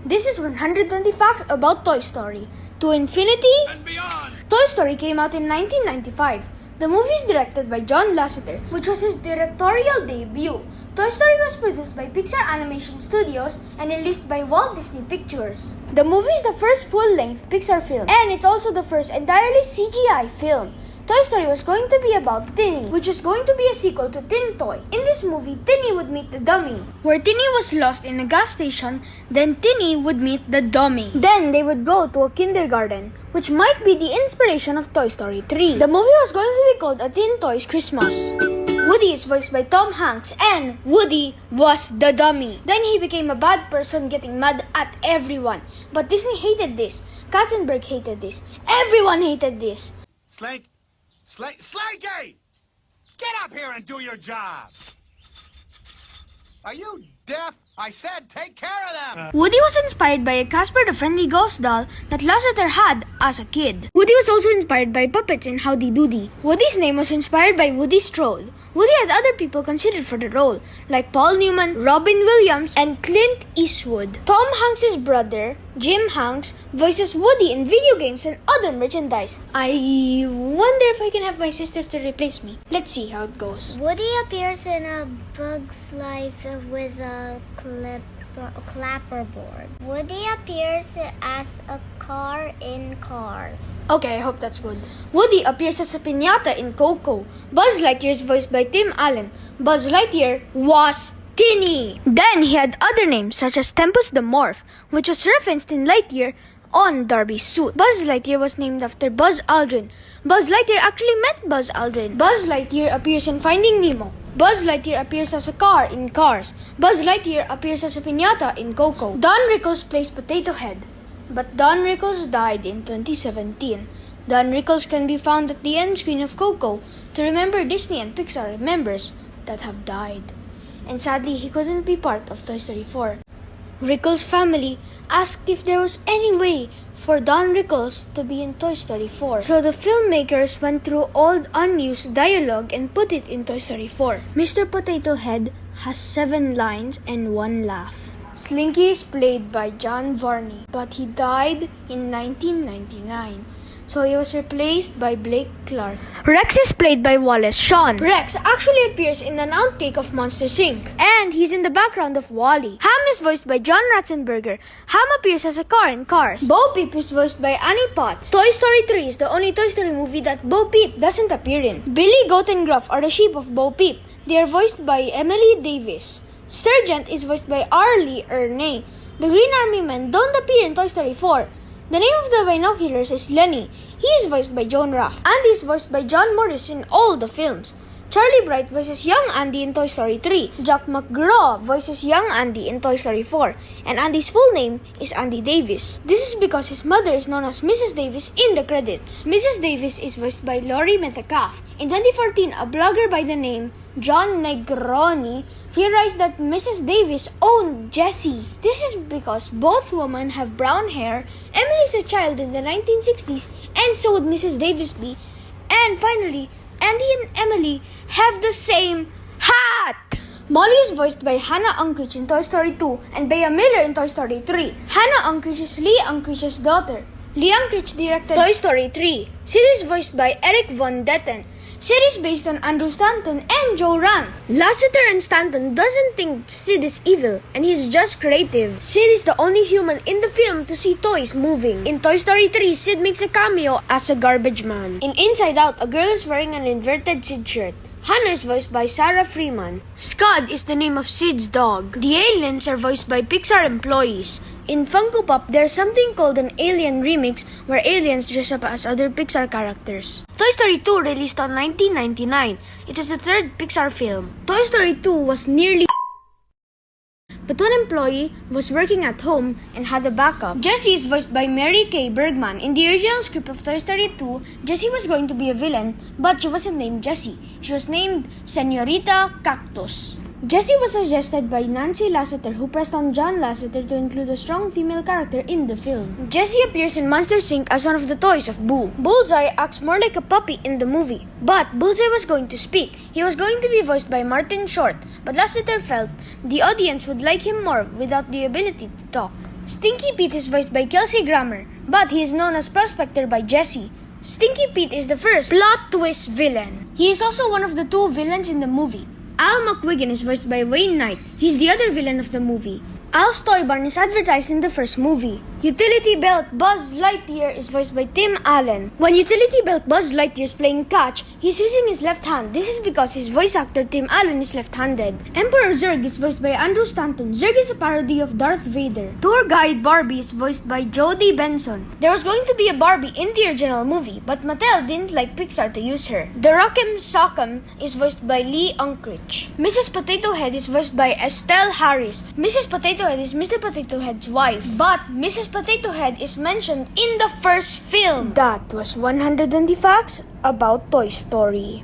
This is 120 facts about Toy Story. To infinity and beyond! Toy Story came out in 1995. The movie is directed by John Lasseter, which was his directorial debut. Toy Story was produced by Pixar Animation Studios and released by Walt Disney Pictures. The movie is the first full-length Pixar film, and it's also the first entirely CGI film. Toy Story was going to be about Tinny, which was going to be a sequel to Tin Toy. In this movie, Tinny would meet the dummy, where Tinny was lost in a gas station, then Tinny would meet the dummy. Then they would go to a kindergarten, which might be the inspiration of Toy Story 3. The movie was going to be called A Tin Toy's Christmas. Woody is voiced by Tom Hanks, and Woody was the dummy. Then he became a bad person getting mad at everyone. But Disney hated this. Katzenberg hated this. Everyone hated this. Slanky! Get up here and do your job! Are you deaf? I said take care of them! Woody was inspired by a Casper the Friendly Ghost doll that Lasseter had as a kid. Woody was also inspired by puppets in Howdy Doody. Woody's name was inspired by Woody Strode. Woody had other people considered for the role, like Paul Newman, Robin Williams, and Clint Eastwood. Tom Hanks' brother, Jim Hanks, voices Woody in video games and other merchandise. I wonder if I can have my sister to replace me. Let's see how it goes. Woody appears in A Bug's Life with a clapperboard. Woody appears as a car in Cars. Okay, I hope that's good. Woody appears as a piñata in Coco. Buzz Lightyear is voiced by Tim Allen. Buzz Lightyear was Tinny. Then he had other names such as Tempus the Morph, which was referenced in Lightyear on Darby's suit. Buzz Lightyear was named after Buzz Aldrin. Buzz Lightyear actually met Buzz Aldrin. Buzz Lightyear appears in Finding Nemo. Buzz Lightyear appears as a car in Cars. Buzz Lightyear appears as a piñata in Coco. Don Rickles plays Potato Head, but Don Rickles died in 2017. Don Rickles can be found at the end screen of Coco to remember Disney and Pixar members that have died. And sadly, he couldn't be part of Toy Story 4. Rickles' family asked if there was any way for Don Rickles to be in Toy Story 4. So the filmmakers went through old unused dialogue and put it in Toy Story 4. Mr. Potato Head has 7 lines and 1 laugh. Slinky is played by John Varney, but he died in 1999. So he was replaced by Blake Clark. Rex is played by Wallace Shawn. Rex actually appears in an outtake of Monsters Inc. And he's in the background of WALL-E. Ham is voiced by John Ratzenberger. Ham appears as a car in Cars. Bo Peep is voiced by Annie Potts. Toy Story 3 is the only Toy Story movie that Bo Peep doesn't appear in. Billy, Goat, and Gruff are the sheep of Bo Peep. They are voiced by Emily Davis. Sergeant is voiced by Arlie Ernie. The Green Army Men don't appear in Toy Story 4. The name of the binoculars is Lenny. He is voiced by Joan Ruff. Andy is voiced by John Morris in all the films. Charlie Bright voices young Andy in Toy Story 3. Jack McGraw voices young Andy in Toy Story 4. And Andy's full name is Andy Davis. This is because his mother is known as Mrs. Davis in the credits. Mrs. Davis is voiced by Laurie Metcalf. In 2014, a blogger by the name John Negroni theorized that Mrs. Davis owned Jessie. This is because both women have brown hair. Emily is a child in the 1960s, and so would Mrs. Davis be. And finally, Andy and Emily have the same hat! Molly is voiced by Hannah Unkrich in Toy Story 2 and Bea Miller in Toy Story 3. Hannah Unkrich is Lee Unkrish's daughter. Lee Unkrich directed Toy Story 3. Sid is voiced by Eric Von Detten. Sid is based on Andrew Stanton and Joe Ranft. Lasseter and Stanton doesn't think Sid is evil, and he's just creative. Sid is the only human in the film to see toys moving. In Toy Story 3, Sid makes a cameo as a garbage man. In Inside Out, a girl is wearing an inverted Sid shirt. Hannah is voiced by Sarah Freeman. Scud is the name of Sid's dog. The aliens are voiced by Pixar employees. In Funko Pop, there's something called an Alien Remix where aliens dress up as other Pixar characters. Toy Story 2 released on 1999. It was the 3rd Pixar film. Toy Story 2 was nearly but one employee was working at home and had a backup. Jessie is voiced by Mary Kay Bergman. In the original script of Toy Story 2, Jessie was going to be a villain, but she wasn't named Jessie. She was named Senorita Cactus. Jessie was suggested by Nancy Lasseter, who pressed on John Lasseter to include a strong female character in the film. Jessie appears in Monsters Inc. as one of the toys of Boo. Bullseye acts more like a puppy in the movie, but Bullseye was going to speak. He was going to be voiced by Martin Short, but Lasseter felt the audience would like him more without the ability to talk. Stinky Pete is voiced by Kelsey Grammer, but he is known as Prospector by Jesse. Stinky Pete is the first plot twist villain. He is also one of the two villains in the movie. Al McQuiggin is voiced by Wayne Knight. He's the other villain of the movie. Al's Toy Barn is advertised in the first movie. Utility Belt Buzz Lightyear is voiced by Tim Allen. When Utility Belt Buzz Lightyear is playing catch, he's using his left hand. This is because his voice actor Tim Allen is left-handed. Emperor Zurg is voiced by Andrew Stanton. Zurg is a parody of Darth Vader. Tour Guide Barbie is voiced by Jodie Benson. There was going to be a Barbie in the original movie, but Mattel didn't like Pixar to use her. The Rock'em Sock'em is voiced by Lee Unkrich. Mrs. Potato Head is voiced by Estelle Harris. Mrs. Potato Head is Mr. Potato Head's wife, but Mrs. Potato Head is mentioned in the first film. That was 120 facts about Toy Story.